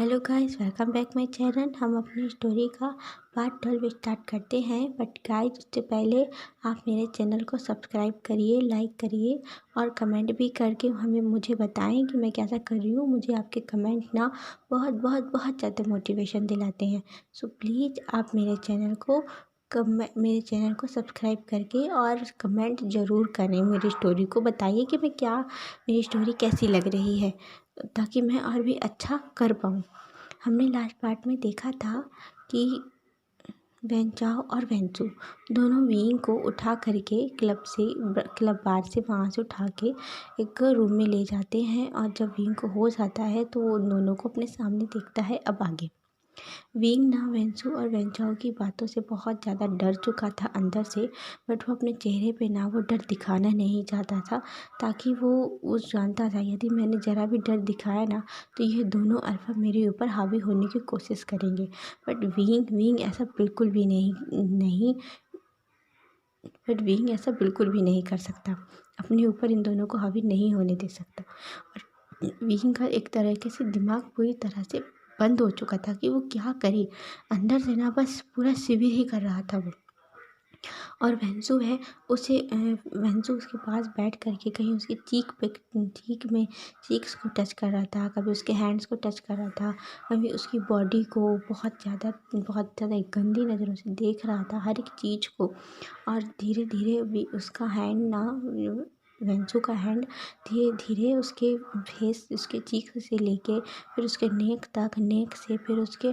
Hello guys, welcome back my channel. हम अपनी story का पार्ट 12 स्टार्ट करते हैं। बट गाइस, उससे पहले आप मेरे चैनल को सब्सक्राइब करिए, लाइक करिए और कमेंट भी करके मुझे बताएं कि मैं कैसा कर रही हूँ। मुझे आपके कमेंट ना बहुत बहुत बहुत ज़्यादा मोटिवेशन दिलाते हैं। सो प्लीज़ आप मेरे चैनल को सब्सक्राइब करके और कमेंट ज़रूर करें। मेरी स्टोरी को बताइए कि मेरी स्टोरी कैसी लग रही है, ताकि मैं और भी अच्छा कर पाऊँ। हमने लास्ट पार्ट में देखा था कि वेंचाओ और वेंचू दोनों विंग को उठा करके क्लब बार से वहाँ से उठा के एक रूम में ले जाते हैं। और जब विंग को होश आता है तो वो दोनों को अपने सामने देखता है। अब आगे विंग ना वेंचू और वेंचाओ की बातों से बहुत ज़्यादा डर चुका था अंदर से। बट वो अपने चेहरे पे ना वो डर दिखाना नहीं चाहता था, ताकि वो जानता था यदि मैंने ज़रा भी डर दिखाया ना तो ये दोनों अल्फ़ा मेरे ऊपर हावी होने की कोशिश करेंगे। बट विंग ऐसा बिल्कुल भी नहीं बट विंग ऐसा बिल्कुल भी नहीं कर सकता। अपने ऊपर इन दोनों को हावी नहीं होने दे सकता। और विंग का एक तरीके से दिमाग पूरी तरह से बंद हो चुका था कि वो क्या करे। अंदर से ना बस पूरा शिविर ही कर रहा था वो। और वेंसू उसके पास बैठ करके कहीं उसकी चीक्स को टच कर रहा था, कभी उसके हैंड्स को टच कर रहा था, कभी उसकी बॉडी को बहुत ज़्यादा गंदी नज़रों से देख रहा था, हर एक चीज़ को। और धीरे धीरे भी उसका हैंड ना वेंचू का हैंड धीरे धीरे उसके चीख से लेके फिर उसके नेक से फिर उसके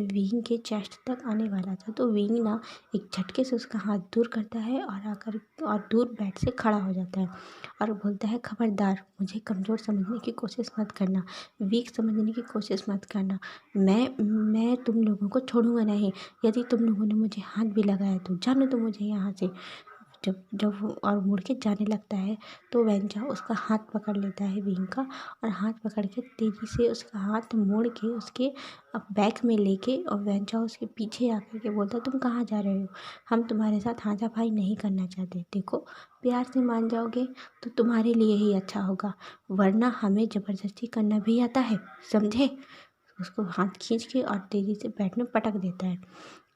विंग के चेस्ट तक आने वाला था। तो विंग ना एक झटके से उसका हाथ दूर करता है और दूर बेड से खड़ा हो जाता है और बोलता है, खबरदार, मुझे कमज़ोर समझने की कोशिश मत करना, वीक समझने की कोशिश मत करना। मैं तुम लोगों को छोड़ूंगा नहीं। यदि तुम लोगों ने मुझे हाथ भी लगाया तो जाने दो मुझे यहाँ से। जब वो और मुड़ के जाने लगता है तो वेंचा उसका हाथ पकड़ लेता है विंग का, और हाथ पकड़ के तेज़ी से उसका हाथ मोड़ के उसके बैक में लेके, और वेंचा उसके पीछे आकर के बोलता है, तुम कहाँ जा रहे हो? हम तुम्हारे साथ हाथापाई नहीं करना चाहते। देखो, प्यार से मान जाओगे तो तुम्हारे लिए ही अच्छा होगा, वरना हमें ज़बरदस्ती करना भी आता है, समझे? उसको हाथ खींच के और तेज़ी से बेड में पटक देता है।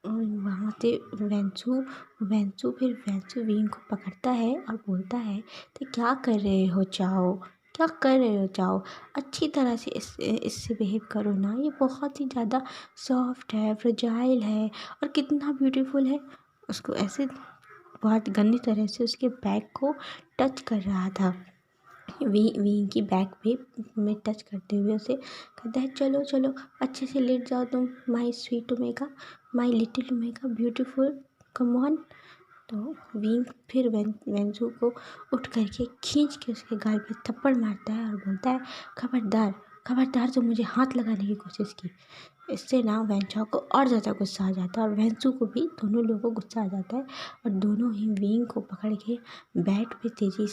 और वहाँ से वेंचू विंग को पकड़ता है और बोलता है, तो क्या कर रहे हो चाओ? क्या कर रहे हो चाओ? अच्छी तरह से इससे बिहेव करो ना। ये बहुत ही ज़्यादा सॉफ्ट है, फ्रेजाइल है और कितना ब्यूटीफुल है। उसको ऐसे बहुत गंदी तरह से उसके बैक को टच कर रहा था। विंग की बैक पे में टच करते हुए उसे कहता है, चलो चलो अच्छे से लेट जाओ तुम, my sweet omega, my little omega, beautiful, come on. तो विंग फिर वेंजू को उठ करके खींच के उसके गाल पे थप्पड़ मारता है और बोलता है, खबरदार, खबरदार, जो मुझे हाथ लगाने की कोशिश की। इससे ना वेंचा को और ज़्यादा गुस्सा आ जाता है और वेंचू को भी, दोनों लोगों को गुस्सा आ जाता है। और दोनों ही विंग को पकड़ के बेड पे तेज़ी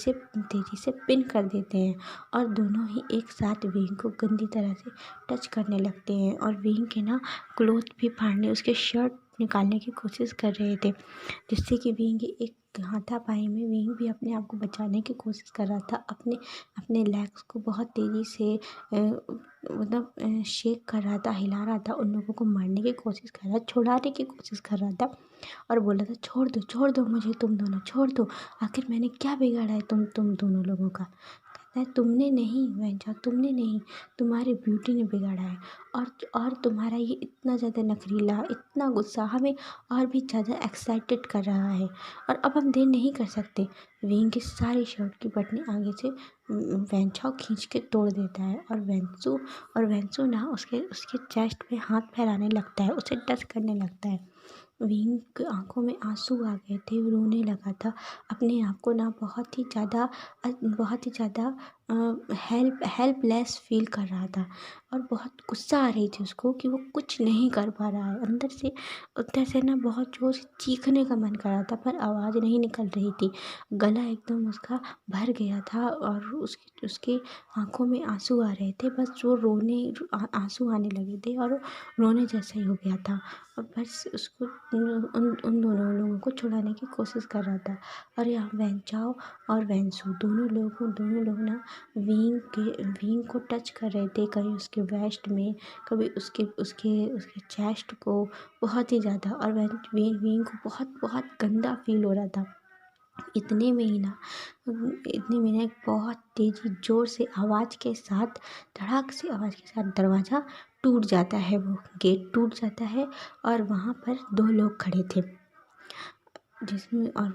से पिन कर देते हैं और दोनों ही एक साथ विंग को गंदी तरह से टच करने लगते हैं। और विंग के ना क्लोथ भी फाड़ने, उसके शर्ट निकालने की कोशिश कर रहे थे, जिससे कि विंग एक हाथापाई में विंग भी अपने आप को बचाने की कोशिश कर रहा था। अपने अपने लेग्स को बहुत तेज़ी से शेक कर रहा था, हिला रहा था, उन लोगों को मारने की कोशिश कर रहा था, छुड़ाने की कोशिश कर रहा था और बोला था, छोड़ दो मुझे, तुम दोनों छोड़ दो, आखिर मैंने क्या बिगाड़ा है तुम दोनों लोगों का? कहता है, तुमने नहीं वेंचा, तुमने नहीं, तुम्हारी ब्यूटी ने बिगाड़ा है। और तुम्हारा ये इतना ज़्यादा नखरीला, इतना गुस्सा हमें और भी ज़्यादा एक्साइटेड कर रहा है, और अब हम देर नहीं कर सकते। विंग की सारी शर्ट की बटनें आगे से वेंचाओ खींच के तोड़ देता है और वेंसू ना उसके उसके चेस्ट पे हाथ फैलाने लगता है, उसे टच करने लगता है। विंग की आंखों में आंसू आ गए थे, वो रोने लगा था, अपने आप को ना बहुत ही ज़्यादा हेल्पलेस फील कर रहा था। और बहुत गुस्सा आ रही थी उसको कि वो कुछ नहीं कर पा रहा है। अंदर से ना बहुत जोर से चीखने का मन कर रहा था, पर आवाज़ नहीं निकल रही थी। गला एकदम उसका भर गया था और उसके आंखों में आंसू आ रहे थे, बस वो आंसू आने लगे थे और वो रोने जैसा ही हो गया था। और बस उसको उन दोनों लोगों को छुड़ाने की कोशिश कर रहा था। और यहाँ वेंचाओ और वेंसू दोनों लोग ना विंग को टच कर रहे थे, कभी उसके वेस्ट में, कभी उसके उसके उसके चेस्ट को बहुत ही ज़्यादा। और विंग को बहुत बहुत गंदा फील हो रहा था। इतने में ही ना इतने में ना एक बहुत तेज़ी ज़ोर से आवाज़ के साथ, धड़ाक से आवाज़ के साथ दरवाज़ा टूट जाता है, वो गेट टूट जाता है और वहाँ पर 2 लोग खड़े थे, जिसमें और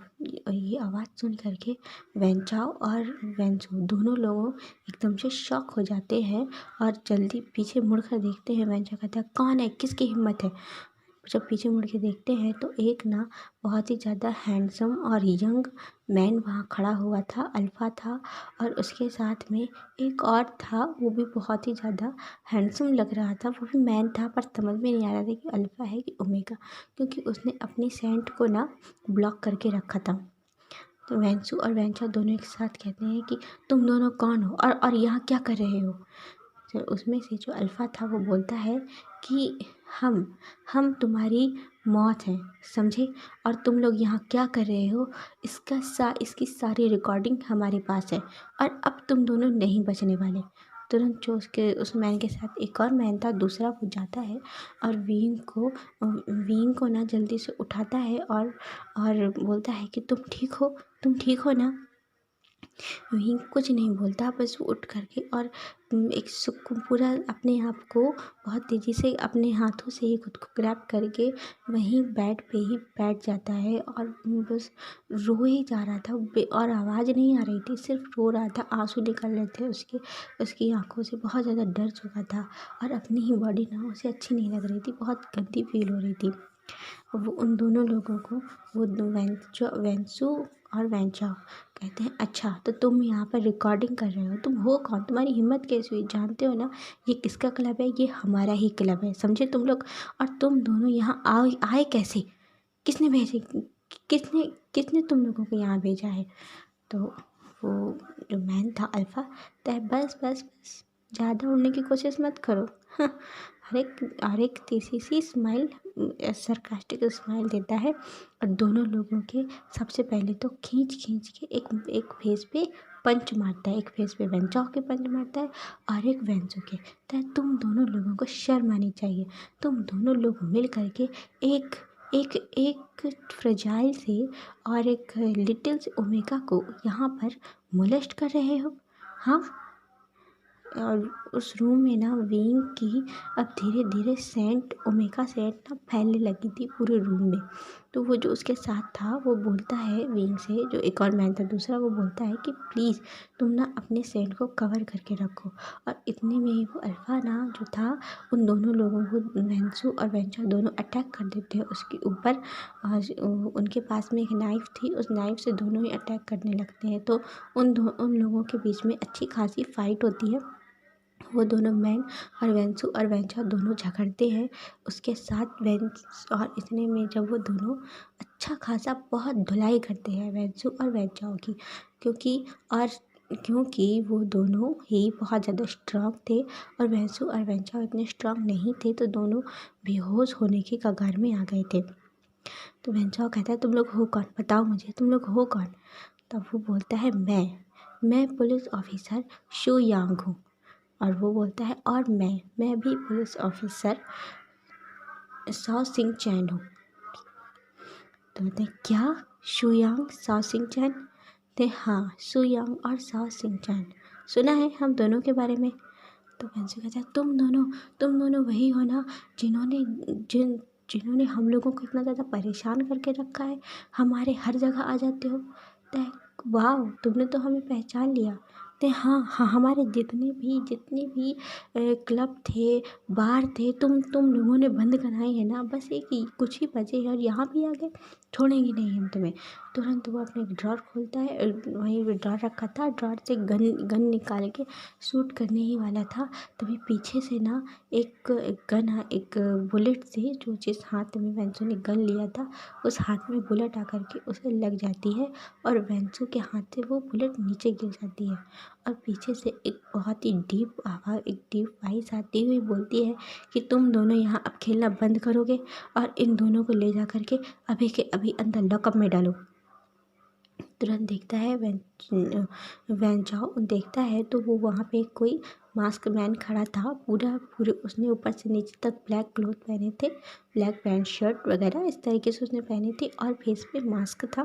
ये आवाज़ सुन कर के वेंचाओ और वेंचू दोनों लोगों एकदम से शॉक हो जाते हैं और जल्दी पीछे मुड़कर देखते हैं। वेंचा कहता है, कौन है, किसकी हिम्मत है? जब पीछे मुड़ के देखते हैं तो एक ना बहुत ही ज़्यादा हैंडसम और यंग मैन वहाँ खड़ा हुआ था, अल्फ़ा था। और उसके साथ में एक और था, वो भी बहुत ही ज़्यादा हैंडसम लग रहा था, वो भी मैन था, पर समझ में नहीं आ रहा था कि अल्फ़ा है कि ओमेगा, क्योंकि उसने अपनी सेंट को ना ब्लॉक करके रखा था। तो वेंसू और वेंचा दोनों एक साथ कहते हैं कि तुम दोनों कौन हो और यहाँ क्या कर रहे हो? तो उसमें से जो अल्फ़ा था वो बोलता है कि हम तुम्हारी मौत हैं, समझे? और तुम लोग यहाँ क्या कर रहे हो, इसकी सारी रिकॉर्डिंग हमारे पास है और अब तुम दोनों नहीं बचने वाले। तुरंत जो उस मैन के साथ एक और मैन था, दूसरा, वो जाता है और विंग को ना जल्दी से उठाता है और बोलता है कि तुम ठीक हो ना? वहीं कुछ नहीं बोलता, बस वो उठ करके और एक पूरा अपने आप को बहुत तेज़ी से अपने हाथों से ही खुद को ग्रैब करके वहीं बेड पे ही बैठ जाता है और बस रो ही जा रहा था। और आवाज़ नहीं आ रही थी, सिर्फ रो रहा था, आंसू निकल रहे थे उसकी आंखों से, बहुत ज़्यादा डर चुका था और अपनी ही बॉडी ना उसे अच्छी नहीं लग रही थी, बहुत गंदी फील हो रही थी। वो उन दोनों लोगों को वेंसू और वेंचाओ कहते हैं, अच्छा तो तुम यहाँ पर रिकॉर्डिंग कर रहे हो, तुम हो कौन, तुम्हारी हिम्मत कैसे हुई? जानते हो ना ये किसका क्लब है? ये हमारा ही क्लब है, समझे तुम लोग? और तुम दोनों यहाँ आए कैसे? किसने भेजे? किसने किसने तुम लोगों को यहाँ भेजा है? तो वो जो मैन था अल्फ़ा, कहता है, बस बस बस, ज़्यादा उड़ने की कोशिश मत करो। हर एक तीसरी सी स्माइल, सरकास्टिक स्माइल देता है और दोनों लोगों के सबसे पहले तो खींच के एक फेस पे पंच मारता है, एक फेस पे वेंचाओ के पंच मारता है और एक वेंचो के। तो तुम दोनों लोगों को शर्म आनी चाहिए, तुम दोनों लोग मिल करके एक एक एक फ्रजाइल से और एक लिटिल से ओमेगा को यहाँ पर मोलेस्ट कर रहे हो, हाँ? और उस रूम में ना विंग की अब धीरे धीरे ओमेगा सेंट ना फैलने लगी थी पूरे रूम में। तो वो जो उसके साथ था वो बोलता है विंग से, जो एक और मैन था दूसरा, वो बोलता है कि प्लीज़ तुम ना अपने सेंट को कवर करके रखो। और इतने में ही वो अल्फ़ा ना जो था उन दोनों लोगों को, वेंसू और वेंचा दोनों अटैक कर देते हैं उसके ऊपर। और उनके पास में एक नाइफ़ थी, उस नाइफ़ से दोनों ही अटैक करने लगते हैं। तो उन लोगों के बीच में अच्छी खासी फाइट होती है। वो दोनों मैन और वेंसू और वेंचा दोनों झगड़ते हैं उसके साथ। और इतने में जब वो दोनों अच्छा खासा बहुत धुलाई करते हैं वेंसू और वेंचाओ की, क्योंकि वो दोनों ही बहुत ज़्यादा स्ट्रांग थे और वेंसू और वेंचाओ इतने स्ट्रांग नहीं थे, तो दोनों बेहोश होने की कगार में आ गए थे। तो वेंचाओ कहता है, तुम लोग हो कौन, बताओ मुझे, तुम लोग हो कौन? तब वो बोलता है, मैं पुलिस ऑफिसर शू यांग हूँ। और वो बोलता है, और मैं भी पुलिस ऑफिसर साओ सिंग चैन हूँ। तो कहते हैं, क्या शुयांग साओ सिंग चैन? तो हाँ, शुयांग और साओ सिंग चैन, सुना है हम दोनों के बारे में। तो वेंसू कहता है, तुम दोनों वही हो ना जिन्होंने हम लोगों को इतना ज़्यादा परेशान करके रखा है, हमारे हर जगह आ जाते हो। तो वाह, तुमने तो हमें पहचान लिया। तो हाँ, हमारे जितने भी क्लब थे, बार थे, तुम लोगों ने बंद कराए हैं ना, बस कुछ ही बचे हैं और यहाँ भी आ गए, छोड़ेंगे नहीं हम तुम्हें। तुरंत वो अपने ड्रॉर खोलता है, वहीं ड्रॉर रखा था, ड्रॉर से गन निकाल के शूट करने ही वाला था, तभी पीछे से ना एक बुलेट से, जो जिस हाथ में वेंसू ने गन लिया था उस हाथ में बुलेट आकर के उसे लग जाती है और वेंसू के हाथ से वो बुलेट नीचे गिर जाती है। और पीछे से एक बहुत ही डीप वॉइस आती हुई बोलती है कि तुम दोनों यहाँ अब खेलना बंद करोगे और इन दोनों को ले जा करके अभी के अभी अंदर लॉकअप में डालो। तुरंत देखता है वैन चाओ देखता है तो वो वहाँ पे कोई मास्क मैन खड़ा था। पूरे उसने ऊपर से नीचे तक ब्लैक क्लोथ पहने थे, ब्लैक पैंट शर्ट वगैरह इस तरीके से उसने पहनी थी और फेस पे मास्क था।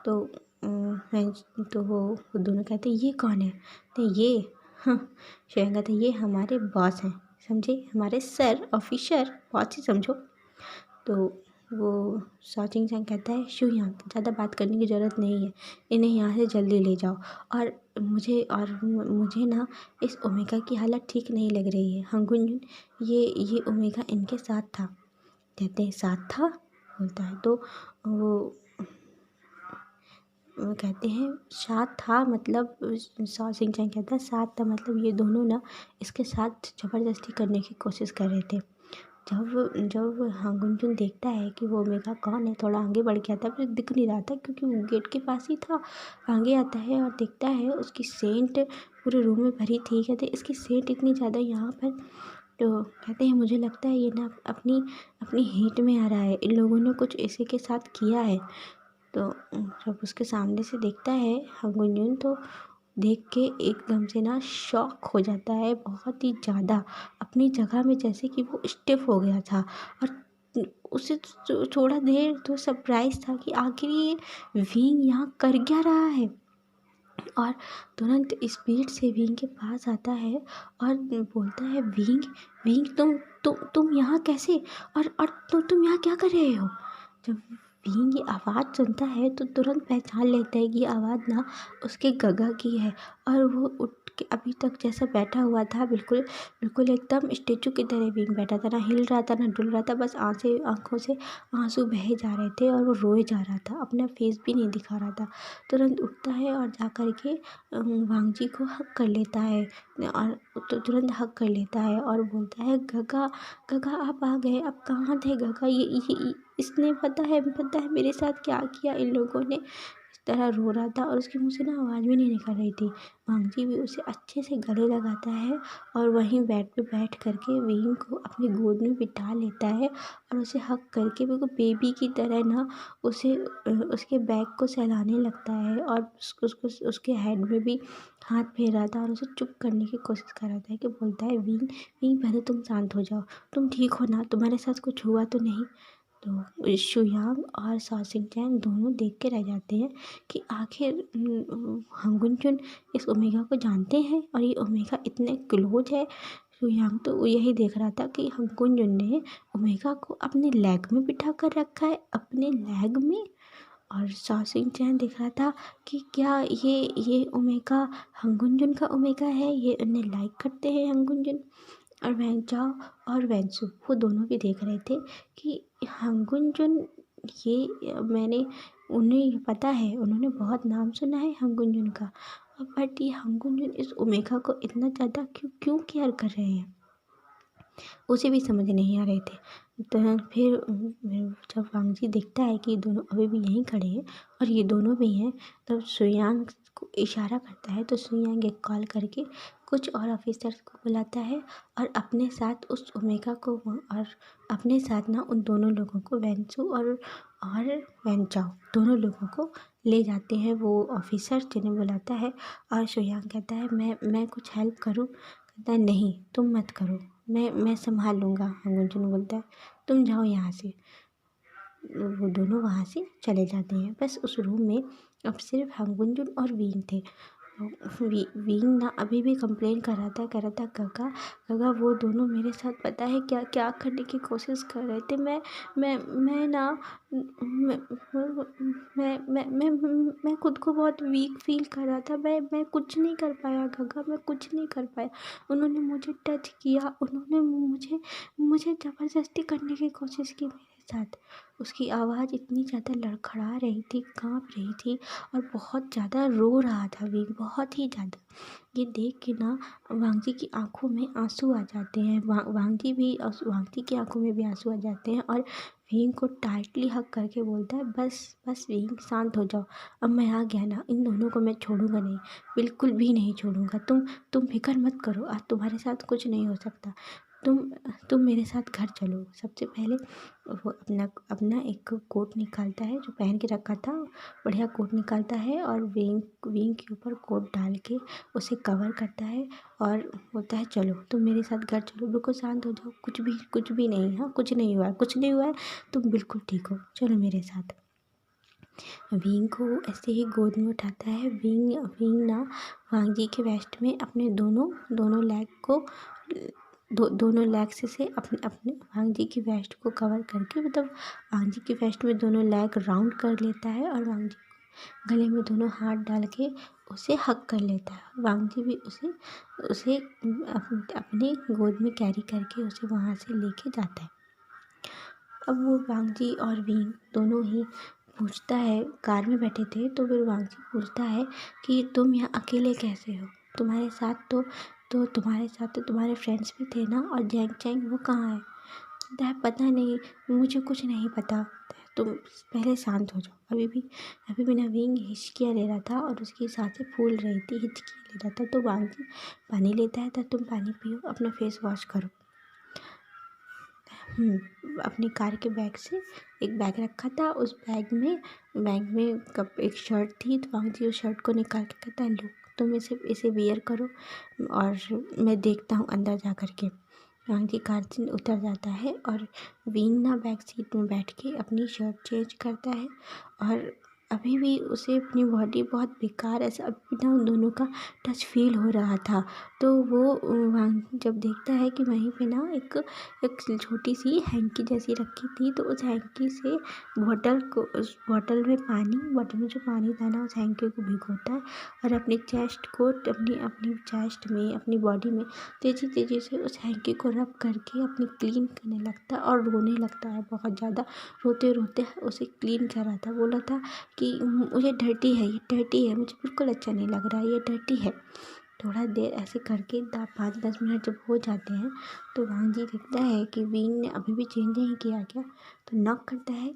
तो वैन तो वो दोनों कहते ये कौन है? तो ये हाँ, श्रेया कहता ये हमारे बॉस हैं, समझे, हमारे सर ऑफिसर बॉस ही समझो। तो वो सचिन चंग कहता है शुयांग ज़्यादा बात करने की ज़रूरत नहीं है, इन्हें यहाँ से जल्दी ले जाओ। और मुझे ना इस ओमेगा की हालत ठीक नहीं लग रही है। हंगुन ये ओमेगा इनके साथ था। कहते हैं साथ था, बोलता है तो वो कहते हैं साथ था मतलब सिंह चैन कहता है साथ था मतलब ये दोनों ना इसके साथ ज़बरदस्ती करने की कोशिश कर रहे थे। जब हांगुनजुन देखता है कि वो ओमेगा कौन है, थोड़ा आगे बढ़ के आता है, पर दिख नहीं रहा था क्योंकि वो गेट के पास ही था। आगे आता है और देखता है उसकी सेंट पूरे रूम में भरी थी। कहते हैं इसकी सेंट इतनी ज़्यादा यहाँ पर, तो कहते हैं मुझे लगता है ये ना अपनी अपनी हीट में आ रहा है, इन लोगों ने कुछ इसी के साथ किया है। तो जब उसके सामने से देखता है हांगुनजुन तो देख के एकदम से ना शॉक हो जाता है बहुत ही ज़्यादा, अपनी जगह में जैसे कि वो स्टिफ हो गया था। और उसे थोड़ा देर तो सरप्राइज था कि आखिर ये विंग यहाँ कर क्या रहा है। और तुरंत स्पीड से विंग के पास आता है और बोलता है विंग विंग तुम यहाँ कैसे, और तुम यहाँ क्या कर रहे हो? जब विंग ये आवाज़ सुनता है तो तुरंत पहचान लेता है कि ये आवाज़ ना उसके गगा की है। और वो उठ के अभी तक जैसा बैठा हुआ था बिल्कुल बिल्कुल एकदम स्टेचू की तरह विंग बैठा था, ना हिल रहा था ना डुल रहा था, बस आँखों से आंसू बहे जा रहे थे और वो रोए जा रहा था, अपना फेस भी नहीं दिखा रहा था। तुरंत उठता है और जा कर के वांगजी को हग कर लेता है और तो तुरंत हग कर लेता है और बोलता है गगा गगा आप आ गए, अब कहाँ थे गगा? इसने पता है मेरे साथ क्या किया इन लोगों ने। इस तरह रो रहा था और उसके मुँह से ना आवाज़ भी नहीं निकल रही थी। वांगजी भी उसे अच्छे से गले लगाता है और वहीं बेड पे बैठ करके विंग को अपनी गोद में बिठा लेता है और उसे हग करके बिल्कुल बेबी की तरह ना उसे उसके बैग को सहलाने लगता है और उसको उसके हेड में भी हाथ फेर रहा था और उसे चुप करने की कोशिश कर रहा था कि बोलता है विंग विंग पहले तुम शांत हो जाओ, तुम ठीक हो ना, तुम्हारे साथ कुछ हुआ तो नहीं? तो शुयांग और सॉसिंगचैन दोनों देख के रह जाते हैं कि आखिर हंगुनचुन इस ओमेगा को जानते हैं और ये ओमेगा इतने क्लोज है। शुयांग तो यही देख रहा था कि हंगुनचुन ने ओमेगा को अपने लेग में बिठा कर रखा है, अपने लेग में। और सॉसिंगचैन देख रहा था कि क्या ये ओमेगा हंगुनजुन का ओमेगा है, ये उन्हें लाइक करते हैं हंगुनजुन। और वैनचाओ और वैनसू वो दोनों भी देख रहे थे कि हंगुनजुन ये मैंने उन्हें ये पता है, उन्होंने बहुत नाम सुना है हंगुनजुन का, बट ये हंगुनजुन इस ओमेगा को इतना ज़्यादा क्यों क्यों केयर कर रहे हैं, उसे भी समझ नहीं आ रहे थे। तो फिर जब वांगजी देखता है कि दोनों अभी भी यहीं खड़े हैं और ये दोनों भी हैं, तब सुयांग को इशारा करता है। तो सुयांग एक कॉल करके कुछ और ऑफिसर्स को बुलाता है और अपने साथ उस ओमेगा को और अपने साथ ना उन दोनों लोगों को वैनसू और वैनचाओ दोनों लोगों को ले जाते हैं वो ऑफिसर जिन्हें बुलाता है। और सुयांग कहता है मैं कुछ हेल्प करूं? कहता है नहीं तुम मत करो, मैं संभाल लूँगा। हंगुनजुन बोलता है तुम जाओ यहाँ से। वो दोनों वहाँ से चले जाते हैं। बस उस रूम में अब सिर्फ हंगुनजुन और विंग थे। विंग ना अभी भी कंप्लेन कर रहा था गगा गगा वो दोनों मेरे साथ पता है क्या क्या करने की कोशिश कर रहे थे। मैं ना मैं मैं खुद को बहुत वीक फील कर रहा था। मैं कुछ नहीं कर पाया गगा, मैं कुछ नहीं कर पाया। उन्होंने मुझे टच किया, उन्होंने मुझे मुझे ज़बरदस्ती करने की कोशिश की मेरे साथ। उसकी आवाज़ इतनी ज़्यादा लड़खड़ा रही थी, काँप रही थी और बहुत ज़्यादा रो रहा था विंग, बहुत ही ज़्यादा। ये देख के ना वांगजी की आंखों में आंसू आ जाते हैं। वांगजी की आंखों में भी आंसू आ जाते हैं और विंग को टाइटली हग करके बोलता है बस बस विंग शांत हो जाओ, अब मैं आ गया ना, इन दोनों को मैं छोड़ूंगा नहीं, बिल्कुल भी नहीं छोड़ूंगा। तुम फिक्र मत करो, आज तुम्हारे साथ कुछ नहीं हो सकता। तुम तुम मेरे साथ घर चलो। सबसे पहले वो अपना अपना एक कोट निकालता है जो पहन के रखा था, बढ़िया कोट निकालता है और विंग विंग के ऊपर कोट डाल के उसे कवर करता है और बोलता है चलो तुम मेरे साथ घर चलो, बिल्कुल शांत हो जाओ, कुछ भी नहीं, हाँ कुछ नहीं हुआ है, कुछ नहीं हुआ है, तुम बिल्कुल ठीक हो, चलो मेरे साथ। विंग को ऐसे ही गोद में उठाता है। विंग विंग ना वांग जी के वेस्ट में अपने दोनों दोनों लेग को दोनों लेग से अपने अपने वांग जी की वेस्ट को कवर करके, मतलब वांग जी की वेस्ट में दोनों लेग राउंड कर लेता है और वांग जी गले में दोनों हाथ डाल के उसे हग कर लेता है। वांग जी भी उसे उसे अपने गोद में कैरी करके उसे वहाँ से लेके जाता है। अब वो वांग जी और विंग दोनों ही पूछता है, कार में बैठे थे तो फिर वांग जी पूछता है कि तुम यहाँ अकेले कैसे हो, तुम्हारे साथ तो तुम्हारे साथ तो तुम्हारे फ्रेंड्स भी थे ना, और जैंग चैंग वो कहाँ है? कहता है पता नहीं, मुझे कुछ नहीं पता, तुम पहले शांत हो जाओ। अभी भी ना विंग हिचकियाँ ले रहा था और उसकी सांसें फूल रही थी, हिचकी ले रहा था। तो वांग जी पानी लेता है, तो तुम पानी पियो, अपना फेस वॉश करो। अपनी कार के बैग से एक बैग रखा था, उस बैग में कप एक शर्ट थी, तो वांग जी उस शर्ट को निकाल के कहता है लो तुम इसे वियर करो और मैं देखता हूँ अंदर जा कर के। वांग जी कार से उतर जाता है और विंग ना बैक सीट में बैठ के अपनी शर्ट चेंज करता है और अभी भी उसे अपनी बॉडी बहुत बेकार, ऐसा अभी ना उन दोनों का टच फील हो रहा था। तो वो वांग जब देखता है कि वहीं पे ना एक छोटी सी हैंकी जैसी रखी थी, तो उस हैंकी से उस बॉटल में जो पानी था ना, उस हैंकी को भिगोता है और अपनी चेस्ट में अपनी बॉडी में तेज़ी से उस हैंकी को रब करके अपनी क्लीन करने लगता है और रोने लगता है बहुत ज़्यादा। रोते रोते उसे क्लीन कर रहा था, बोला था कि मुझे डर्टी है, ये डर्टी है, मुझे बिल्कुल अच्छा नहीं लग रहा है, ये डर्टी है। थोड़ा देर ऐसे करके 5-10 मिनट जब हो जाते हैं तो वांग जी देखता है कि विंग ने अभी भी चेंज नहीं किया क्या, तो नॉक करता है।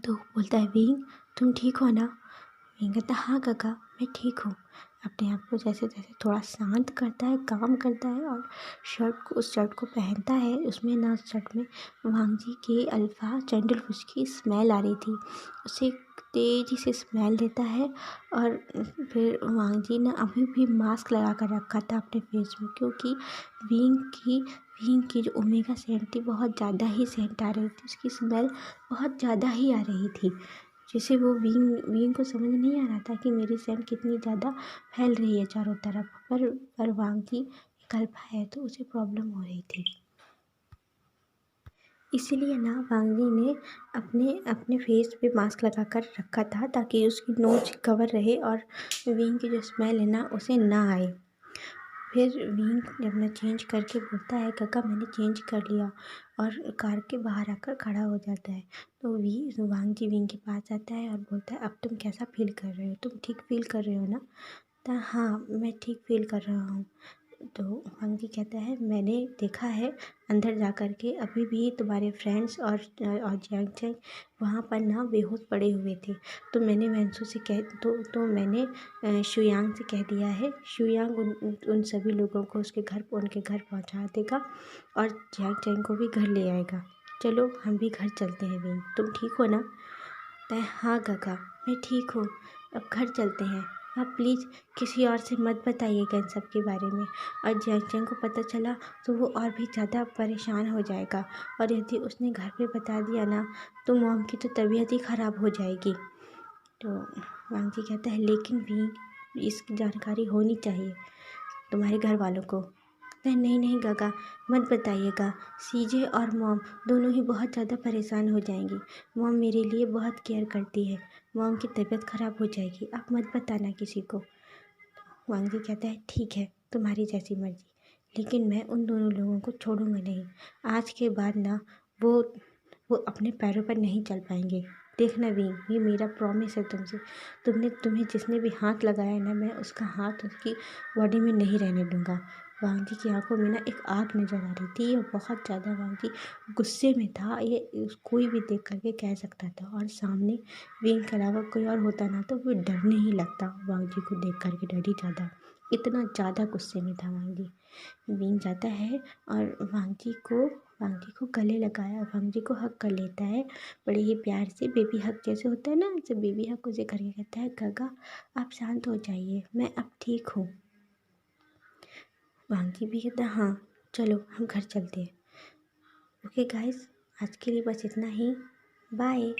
तो बोलता है विंग तुम ठीक हो ना? विंग कहता है हाँ काका मैं ठीक हूँ। अपने आप को जैसे तैसे थोड़ा शांत करता है, काम करता है और उस शर्ट को पहनता है। उसमें ना शर्ट में वांग जी के अल्फ़ा सैंडलवुड की स्मेल आ रही थी, उसे तेज़ी से स्मेल देता है। और फिर वांग जी ने अभी भी मास्क लगा कर रखा था अपने फेस में, क्योंकि विंग की जो ओमेगा सेंट थी बहुत ज़्यादा ही सेंट आ रही थी, उसकी स्मेल बहुत ज़्यादा ही आ रही थी, जिसे वो विंग को समझ नहीं आ रहा था कि मेरी सेंट कितनी ज़्यादा फैल रही है चारों तरफ। पर वांग जी एक अल्फा है तो उसे प्रॉब्लम हो रही थी। इसीलिए ना वांग जी ने अपने अपने फेस पे मास्क लगा कर रखा था, ताकि उसकी नोज कवर रहे और विंग की जो स्मेल है ना उसे ना आए। फिर विंग जब मैं चेंज करके बोलता है काका मैंने चेंज कर लिया, और कार के बाहर आकर खड़ा हो जाता है। तो वांग जी विंग के पास आता है और बोलता है अब तुम कैसा फील कर रहे हो, तुम ठीक फील कर रहे हो ना? तो हाँ मैं ठीक फील कर रहा हूँ। तो वांग जी कहता है मैंने देखा है अंदर जा कर के, अभी भी तुम्हारे फ्रेंड्स और जियांग चैंग वहाँ पर ना बेहोश पड़े हुए थे। तो मैंने वैंसू से मैंने शुयांग से कह दिया है, शुयांग उन सभी लोगों को उनके घर पहुँचा देगा और जियांग चैंग को भी घर ले आएगा। चलो हम भी घर चलते हैं विंग, तुम ठीक हो ना? कहता है हाँ काका मैं ठीक हूँ, अब घर चलते हैं। आप प्लीज़ किसी और से मत बताइएगा इन सब के बारे में, और जैंग को पता चला तो वो और भी ज़्यादा परेशान हो जाएगा, और यदि उसने घर पे बता दिया ना तो मॉम की तो तबीयत ही ख़राब हो जाएगी। तो वांग जी कहता है लेकिन भी इसकी जानकारी होनी चाहिए तुम्हारे घर वालों को। कहता है नहीं नहीं काका मत बताइएगा, सीजे और मॉम दोनों ही बहुत ज़्यादा परेशान हो जाएंगी, मॉम मेरे लिए बहुत केयर करती है, मॉम की तबीयत ख़राब हो जाएगी, आप मत बताना किसी को। वांग जी कहता है ठीक है तुम्हारी जैसी मर्जी, लेकिन मैं उन दोनों लोगों को छोड़ूंगा नहीं। आज के बाद ना वो वो अपने पैरों पर नहीं चल पाएंगे, देखना भी ये मेरा प्रॉमिस है तुमसे। तुम्हें जिसने भी हाथ लगाया ना, मैं उसका हाथ उसकी बॉडी में नहीं रहने दूंगा। वांग जी की आंखों में ना एक आग नजर आ रही थी और बहुत ज़्यादा वांग जी गुस्से में था, ये कोई भी देख करके कह सकता था, और सामने विंग के अलावा कोई और होता ना तो वो डरने ही लगता वांग जी को देख करके, डर ही ज़्यादा, इतना ज़्यादा गुस्से में था वांग जी। विंग जाता है और वांगजी को गले लगाया, वांगजी को हग कर लेता है बड़े ही प्यार से। बेबी हग जैसे होता है ना, जैसे बेबी हग उसे करके कहता है, गागा आप शांत हो जाइए, मैं अब ठीक हूँ। वांगजी भी कहता है हाँ चलो हम घर चलते हैं। ओके गाइस, आज के लिए बस इतना ही। बाय।